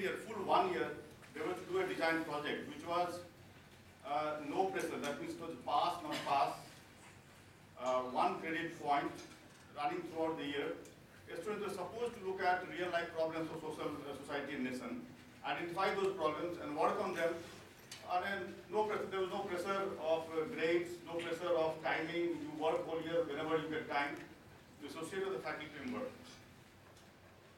second year, full 1 year, they were to do a design project, which was no pressure. That means it was pass, not pass. 1 credit point running throughout the year. Students were supposed to look at real-life problems of society and nation, identify those problems and work on them. And then no pressure, there was no pressure of grades, no pressure of timing. You work whole year whenever you get time. You associate with the faculty and work.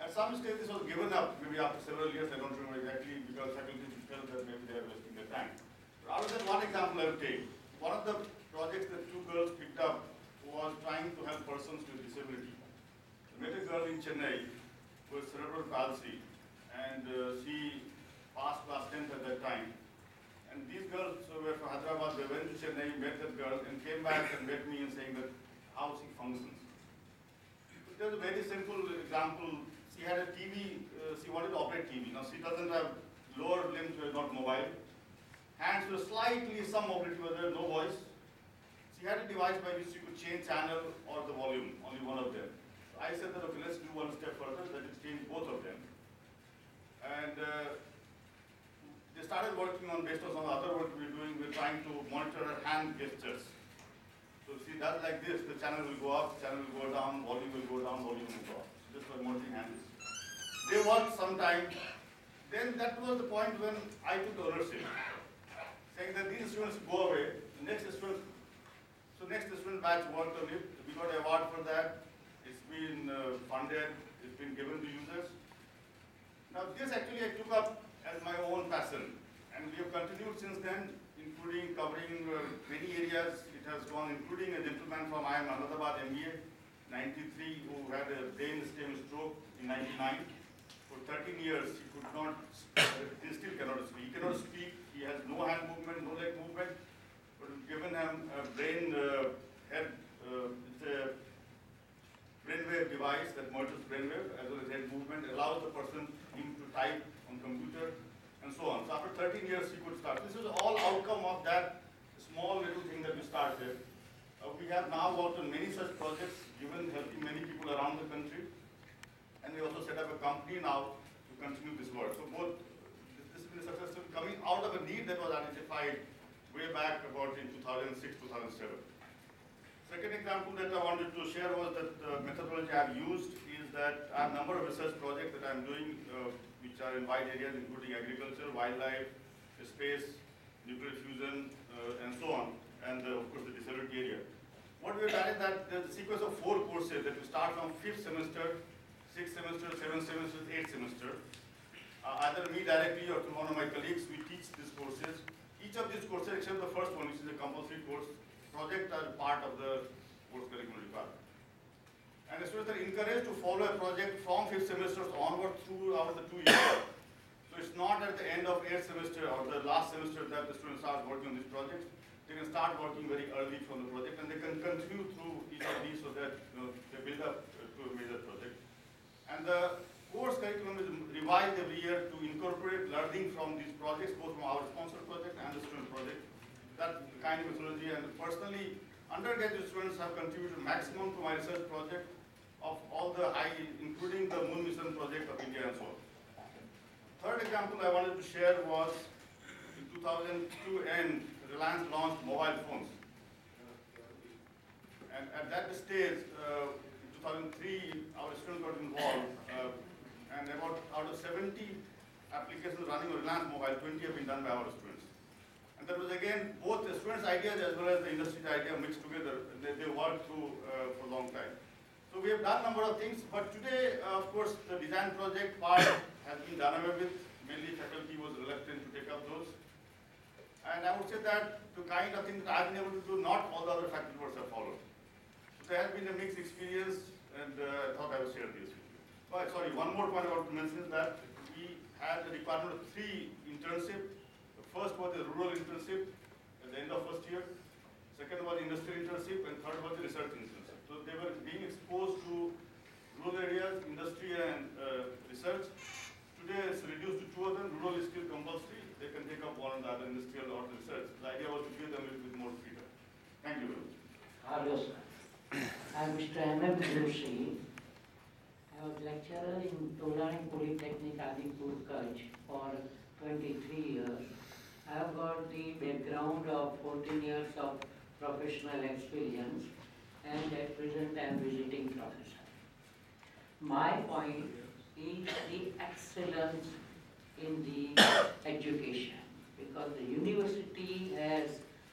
At some stage, this was given up, maybe after several years, I don't remember exactly, because faculty felt that maybe they are wasting their time. But out of that, one example I will take. One of the projects that 2 girls picked up was trying to help persons with disability. I met a girl in Chennai with cerebral palsy, and she passed class 10th at that time. And these girls were from Hyderabad. They went to Chennai, met that girl, and came back and met me and saying that how she functions. There's a very simple example. She had a TV, she wanted to operate TV. Now she doesn't have lower limbs, were not mobile. Hands were slightly, some mobility was there, no voice. She had a device by which she could change channel or the volume, only one of them. So I said that, okay, let's do one step further, that is change both of them. And they started working on, based on some other work we were doing, we're trying to monitor her hand gestures. So she does like this, the channel will go up, channel will go down, volume will go down, volume will go up. So this was monitoring hands. They worked some time. Then that was the point when I took ownership, saying that these students go away, the next student, so next student batch worked on it. We got an award for that. It's been funded, it's been given to users. Now this actually I took up as my own passion, and we have continued since then, including covering many areas. It has gone, including a gentleman from IIM Ahmedabad, MBA, 93, who had a brain stem stroke in 99. For 13 years, he could not, he still cannot speak. He cannot speak, he has no hand movement, no leg movement, but we've given him a brain head, it's a brainwave device that monitors brainwave as well as head movement, allows the person him to type on computer, and so on. So after 13 years, he could start. This is all outcome of that small little thing that we started. We have now worked on many such projects, helping many people around the country. And we also set up a company now to continue this work. So both, this has been successful coming out of a need that was identified way back about in 2006, 2007. Second example that I wanted to share was that the methodology I have used is that I have a number of research projects that I am doing, which are in wide areas, including agriculture, wildlife, space, nuclear fusion, and so on, and of course the disability area. What we have done is that there's a sequence of 4 courses that we start from 5th semester, 6th semester, 7th semester, 8th semester. Either me directly or through one of my colleagues, we teach these courses. Each of these courses, except the first one, which is a compulsory course, projects are part of the course curriculum requirement. And the students are encouraged to follow a project from 5th semester onward throughout the 2 years. So it's not at the end of 8th semester or the last semester that the students start working on this project. They can start working very early from the project, and they can continue through each of these so that they build up to a major project. And the course curriculum is revised every year to incorporate learning from these projects, both from our sponsored project and the student project. That kind of methodology, and personally, undergraduate students have contributed maximum to my research project of all the including the Moon Mission project of India and so on. Third example I wanted to share was in 2002 end, Reliance launched mobile phones. And at that stage, in 2003, our students got involved, and about out of 70 applications running on Reliance Mobile, 20 have been done by our students. And that was again both the students' ideas as well as the industry's idea mixed together. They worked through for a long time. So we have done a number of things, but today, of course, the design project part has been done away with. Mainly faculty was reluctant to take up those. And I would say that the kind of things that I've been able to do, not all the other faculty members have followed. So there has been a mixed experience, and I thought I would share this with you. Oh, sorry, one more point I want to mention is that we had a requirement of 3 internships. The first was a rural internship at the end of first year. Second was industrial internship, and third was the research internship. So they were being exposed to rural areas, industry, and research. Today it's reduced to 2 of them. Rural is still compulsory. They can take up one or the other, industrial or research. The idea was to give them a little bit more freedom. Thank you very much. Hello, sir. I am Mr. M.M. Joshi. I was lecturer in Tulan Polytechnic, Adipur Kutch for 23 years. I have got the background of 14 years of professional experience, and at present I am visiting professor. My point is the excellence in the education, because the university has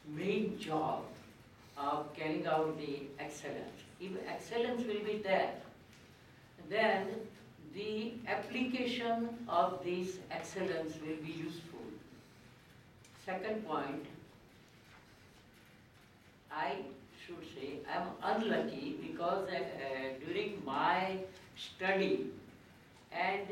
main job of carrying out the excellence. If excellence will be there, then the application of this excellence will be useful. Second point, I should say I am unlucky because during my study and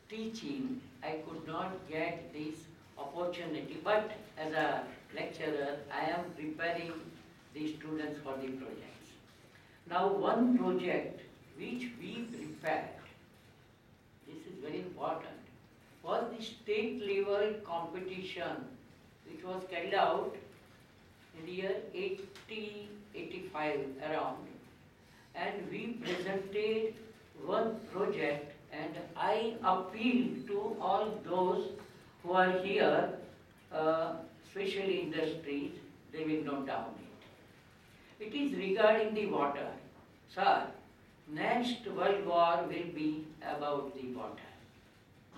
teaching, I could not get this opportunity. But as a lecturer, I am preparing the students for the projects. Now, one project which we prepared, this is very important, was the state level competition which was carried out in the year 85 around, and we presented one project, and I appeal to all those who are here, especially industries, they will note down it. It is regarding the water. Sir, next World War will be about the water.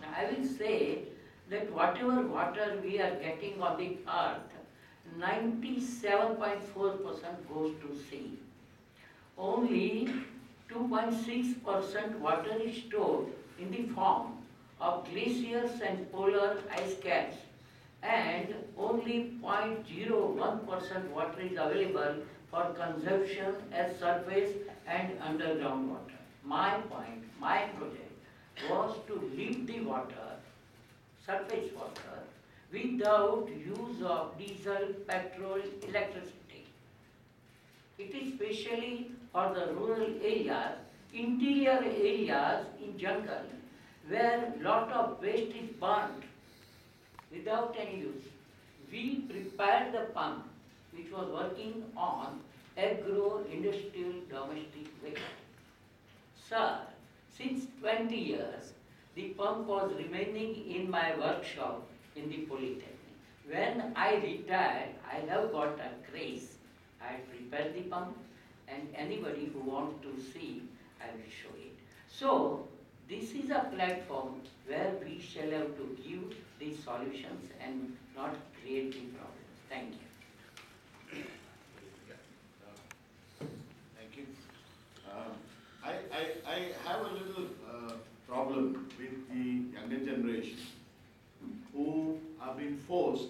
Now, I will say that whatever water we are getting on the earth, 97.4% goes to sea. Only 2.6% water is stored in the form of glaciers and polar ice caps, and only 0.01% water is available for consumption as surface and underground water. My point, my project was to lift the water, surface water, without use of diesel, petrol, electricity. It is specially for the rural areas, interior areas in jungle, where lot of waste is burnt without any use. We prepared the pump which was working on agro-industrial domestic waste. Sir, since 20 years, the pump was remaining in my workshop in the Polytechnic. When I retired, I have got a craze. I prepared the pump, and anybody who wants to see, I will show it. So, this is a platform where we shall have to give the solutions and not create the problems. Thank you. Thank you. I have a little problem with the younger generation who are being forced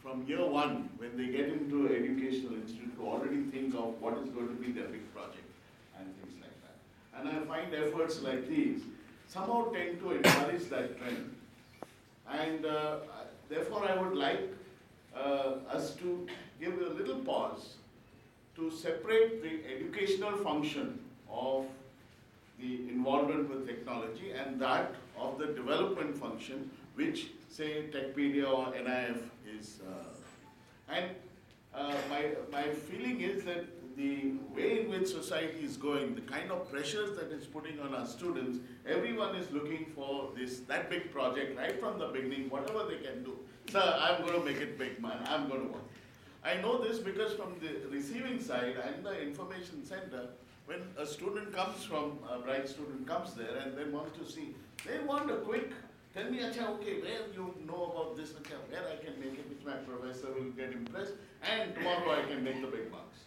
from year one, when they get into educational institute, to already think of what is going to be their big project and things like that. And I find efforts like these somehow tend to encourage that trend. And therefore I would like us to give a little pause to separate the educational function of the involvement with technology and that of the development function, which say Techpedia or NIF is. My feeling is that the way in which society is going, the kind of pressures that it's putting on our students, everyone is looking for that big project right from the beginning, whatever they can do. Sir, I'm going to make it big, man. I'm going to work. I know this because from the receiving side and the information center, when a student comes from, a bright student comes there and they want to see, they want a quick, tell me, Acha, okay, where you know about this, Acha, where I can make it, which my professor will get impressed, and tomorrow I can make the big marks.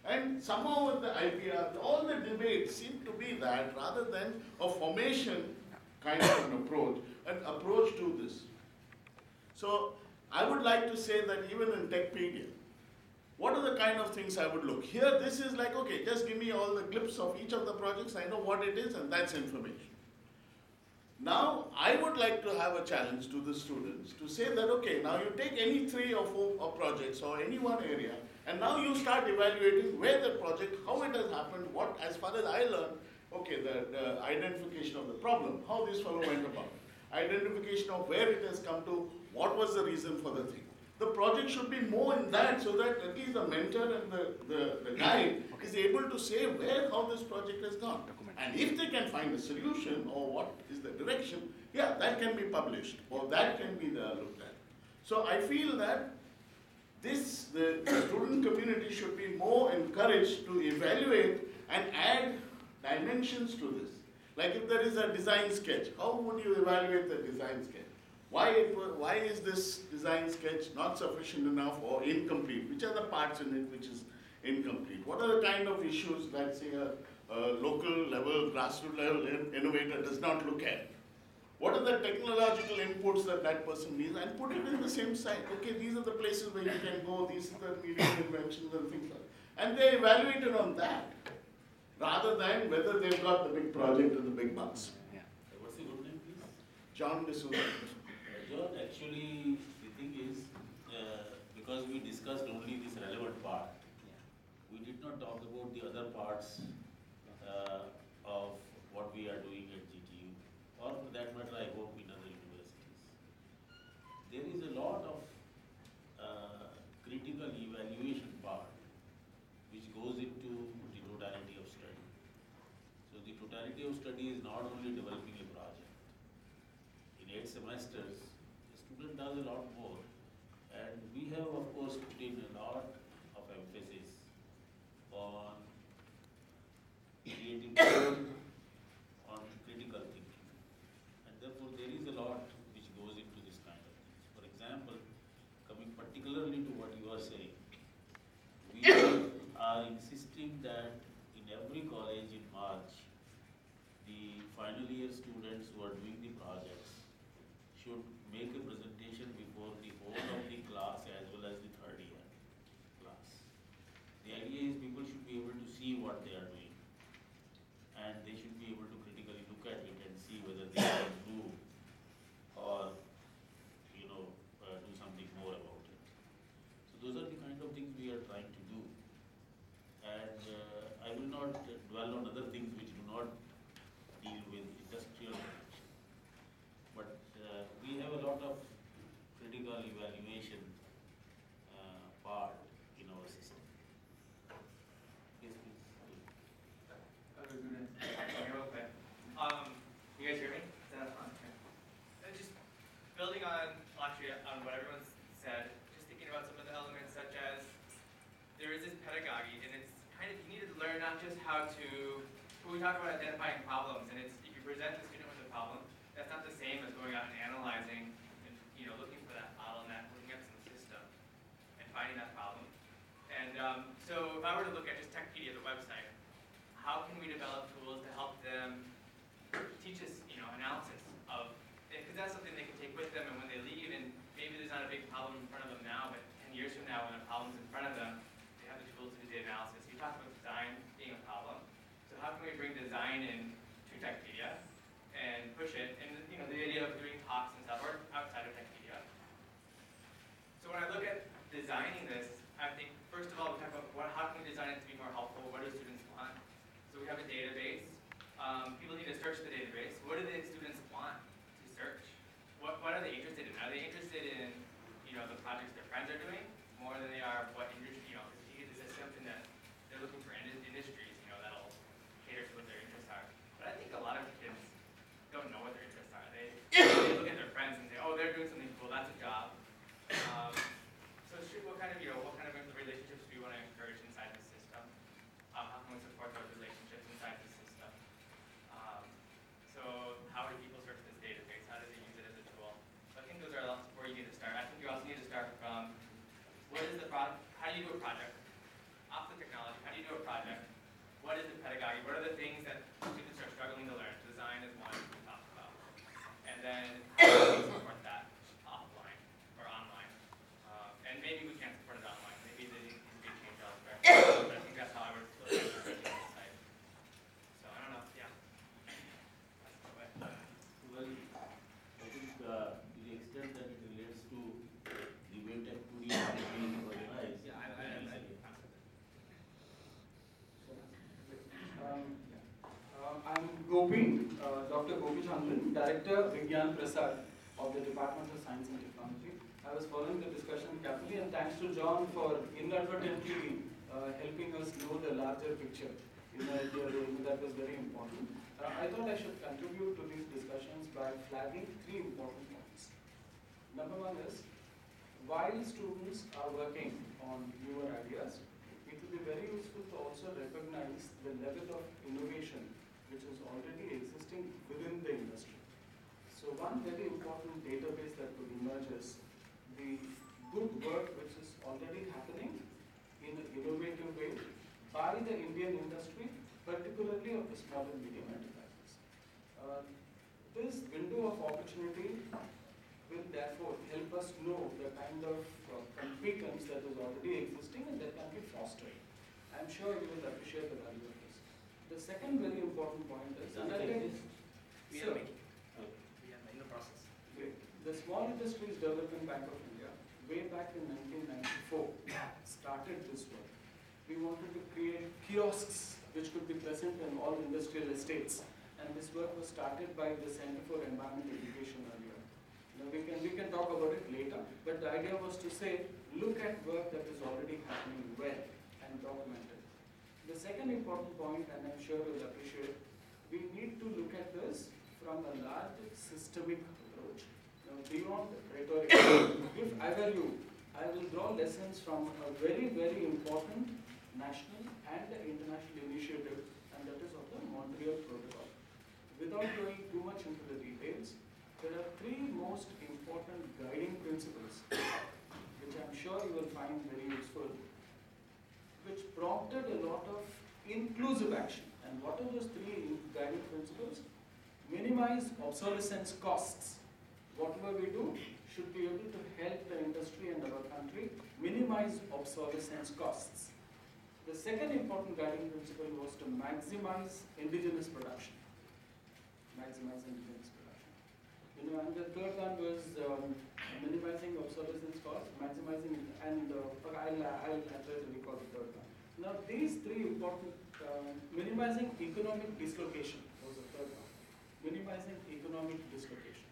And somehow with the IPR, all the debates seem to be that rather than a formation kind of an approach to this. So I would like to say that even in Techpedia, what are the kind of things I would look? Here, this is like, okay, just give me all the clips of each of the projects, I know what it is, and that's information. Now, I would like to have a challenge to the students to say that, okay, now you take any 3 or 4 projects or any one area, and now you start evaluating where the project, how it has happened, what, as far as I learned, okay, the identification of the problem, how this fellow went about, identification of where it has come to, what was the reason for the thing. The project should be more in that, so that at least the mentor and the guide is able to say how this project has gone. And if they can find a solution or what is the direction, yeah, that can be published or that can be looked at. So I feel that the student community should be more encouraged to evaluate and add dimensions to this. Like if there is a design sketch, how would you evaluate the design sketch? Why is this design sketch not sufficient enough or incomplete? Which are the parts in it which is incomplete? What are the kind of issues that, say, a local level, grassroots level innovator does not look at? What are the technological inputs that that person needs, and put it in the same site. Okay, these are the places where you can go, these are the media inventions and things like that. And they evaluated on that, rather than whether they've got the big project or the big bucks. Yeah. What's your good name, please? John D'Souza. John, actually, the thing is, because we discussed only this relevant part, we did not talk about the other parts of what we are doing at GTU, or for that matter, I hope in other universities. There is a lot of critical evaluation part which goes into the totality of study. So the totality of study is not only developing a project. In 8 semesters, the student does a lot more, and we have of course put in a lot of emphasis on creative thinking, on critical thinking, and therefore there is a lot which goes into this kind of things. For example, coming particularly to what you are saying, we are insisting that in every college in March, the final year students who are doing the projects should make a presentation before the whole of the class as well as the third year class. The idea is people should be able to see what they are doing, and they should be able to critically look at it and see whether they can improve or do something more about it. So those are the kind of things we are trying to do, and I will not dwell on other things which do not deal with industrial production, but we have a lot of critical evaluation part in our system. Yes, please. You guys hear me? Is that on? Just building on actually on what everyone's said, just thinking about some of the elements such as there is this pedagogy, and it's kind of you need to learn not just how to. When we talk about identifying problems, and it's if you present the student with a problem, that's not the same as going out and analyzing and looking for that bottleneck, looking at some system, and finding that problem. And so if I were to look at just Techpedia, the website, how can we develop tools to help them teach us, analysis of, because that's something they can take with them, and when they leave, and maybe there's not a big problem in front of them now, but 10 years from now, when a problem's in front of them, they have the tools to do the analysis. You talked about design being a problem, so how can we bring design in to Techpedia and push it, and the idea of doing talks and stuff, or outside of Techpedia. So when I look at designing this, I think first of all we talk about how can we design it to be more helpful. What do students want? So we have a database. People need to search the database. What do the students want to search? What are they interested in? Are they interested in the projects their friends are doing more than they are what industry? Is this something that they're looking for industries that'll cater to what their interests are? But I think a lot of kids don't know what their interests are. They look at their friends and say, oh, they're doing something cool. That's a job. So what kind of relationships do we want to encourage inside the system? How can we support those relationships inside the system? So how do people search this database? How do they use it as a tool? So I think those are where you need to start. I think you also need to start from what is the product? How do you do a project? Off the technology, how do you do a project? What is the pedagogy? What are the things that students are struggling to learn? Design is one we talked about. And then how do we support that offline or online? And maybe we can't support it online. Maybe they need to be changed elsewhere. But I think that's how I would look at the site. So I don't know. Yeah. That's the way. Well, I think to the extent that it relates to the way Tech Studio is being organized. Yeah, I'm Gopi, Dr. Gopi Chandran, Director Vigyan Prasad of the Department of Science and Technology. I was following the discussion carefully, and thanks to John for inadvertently helping us know the larger picture. that was very important. I thought I should contribute to these discussions by flagging three important points. Number one is, while students are working on newer ideas, it will be very useful to also recognize the level of innovation which is already existing within the industry. So one very important database that could emerge is the good work which is already happening in an innovative way by the Indian industry, particularly of the small and medium enterprises. This window of opportunity will therefore help us know the kind of competence that is already existing and that can be fostered. I'm sure you will appreciate the value of this. The second very important point is, We are making. We are in the process. The Small Industries Development Bank of India, way back in 1994, started this work. We wanted to create kiosks which could be present in all industrial estates, and this work was started by the Center for Environment Education earlier. Now we can talk about it later, but the idea was to say, look at work that is already happening well and document it. The second important point, and I'm sure you'll appreciate, we need to look at this from a large systemic approach. Now, beyond rhetoric, if I were you, I will draw lessons from a very, very important national and international initiative, and that is of the Montreal Protocol. Without going too much into the details, there are three most important guiding principles, which I'm sure you will find very useful, which prompted a lot of inclusive action. And what are those three guiding principles? Minimize obsolescence costs. Whatever we do should be able to help the industry and our country minimize obsolescence costs. The second important guiding principle was to maximize indigenous production. Maximize indigenous production. And the third one was minimizing obsolescence costs, maximizing, and I'll try to recall the third one. Now these three important, minimizing economic dislocation was the third one. Minimizing economic dislocation.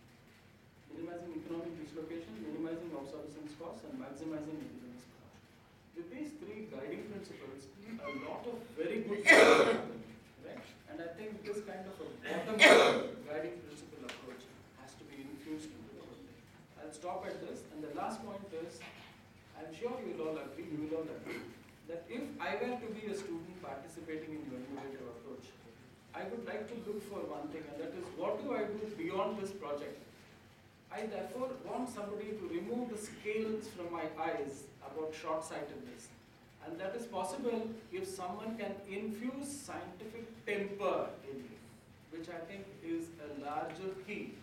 Minimizing economic dislocation, minimizing obsolescence costs, and maximizing indigenous production. With these three guiding principles, a lot of very good things happen, right? And I think this kind of a bottom-up guiding principle approach has to be infused into the whole thing. I'll stop at this, and the last point is, I'm sure you will all agree, that if I were to be a student participating in your innovative approach, I would like to look for one thing, and that is, what do I do beyond this project? I therefore want somebody to remove the scales from my eyes about short-sightedness. And that is possible if someone can infuse scientific temper in me, which I think is a larger key.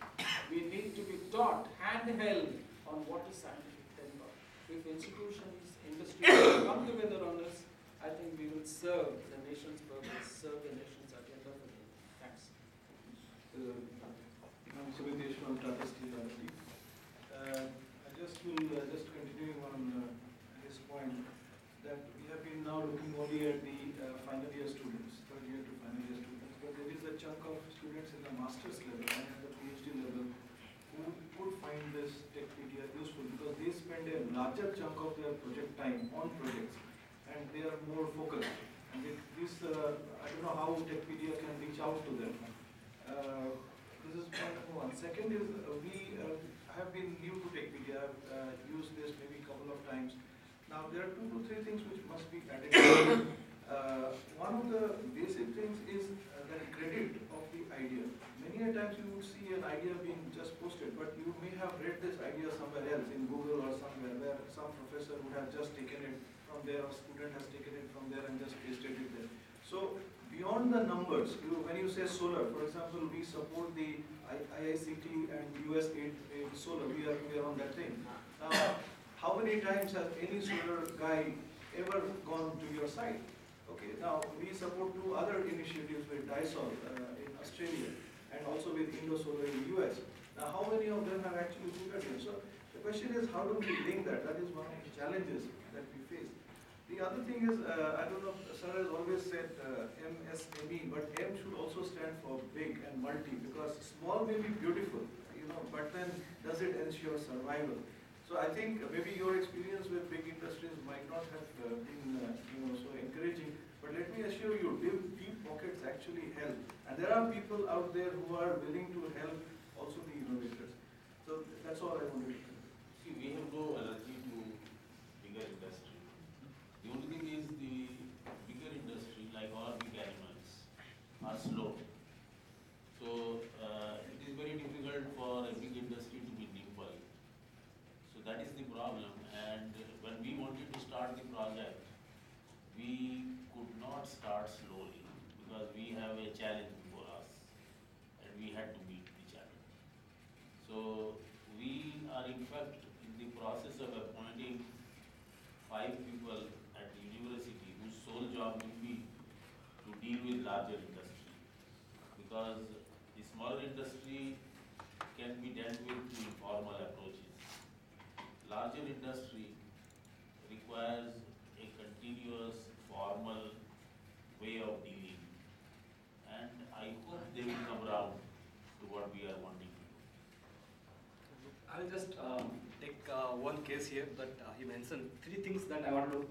We need to be taught, handheld, on what is scientific temper. If institutions, industry come together on this, I think we will serve the nation's purpose, serve the nation's agenda for good. Thanks. I'm Subhitesh from Tata Steel already. I just continuing on his point that we have been now looking only at the final year students, third year to final year students, but there is a chunk of students in the master's level and at the PhD level who would find this Techpedia useful because they spend a larger chunk of their project time on projects and they are more focused. And I don't know how Techpedia can reach out to them. This is point number one. Second is we have been new to Techpedia. I've used this maybe a couple of times. Now there are 2 to 3 things which must be added. One of the basic things is the credit of the idea. Many a times you would see an idea being just posted, but you may have read this idea somewhere else in Google or somewhere where some professor would have just taken it from there or student has taken it from there and just pasted it there. So beyond the numbers, when you say solar, for example, we support the IICT and US aid solar, we are on that thing. Now, how many times has any solar guy ever gone to your site? Okay, now we support 2 other initiatives with Dysol in Australia and also with Indosolar in the US. Now, how many of them have actually looked at it? So the question is, how do we link that? That is one of the challenges that we face. The other thing is, I don't know, sir has always said MSME, but M should also stand for big and multi, because small may be beautiful, but then does it ensure survival? So I think maybe your experience with big industries might not have been, so encouraging. But let me assure you, deep pockets actually help. And there are people out there who are willing to help also the innovators. So that's all I wanted to say. See, we have no allergy to bigger industry. The only thing is the bigger industry, like all big animals, are slow. So it is very difficult for a big industry to be nimble. So that is the problem. And when we wanted to start the project, we could not start slowly because we have a challenge before us and we had to meet the challenge. So we are in fact in the process of appointing 5 people at the university whose sole job will be to deal with larger industry, because the smaller industry can be dealt with through informal approaches. Larger industry requires a continuous formal way of dealing, and I hope they will come around to what we are wanting to do. I'll just take one case here that he mentioned. 3 things that I want to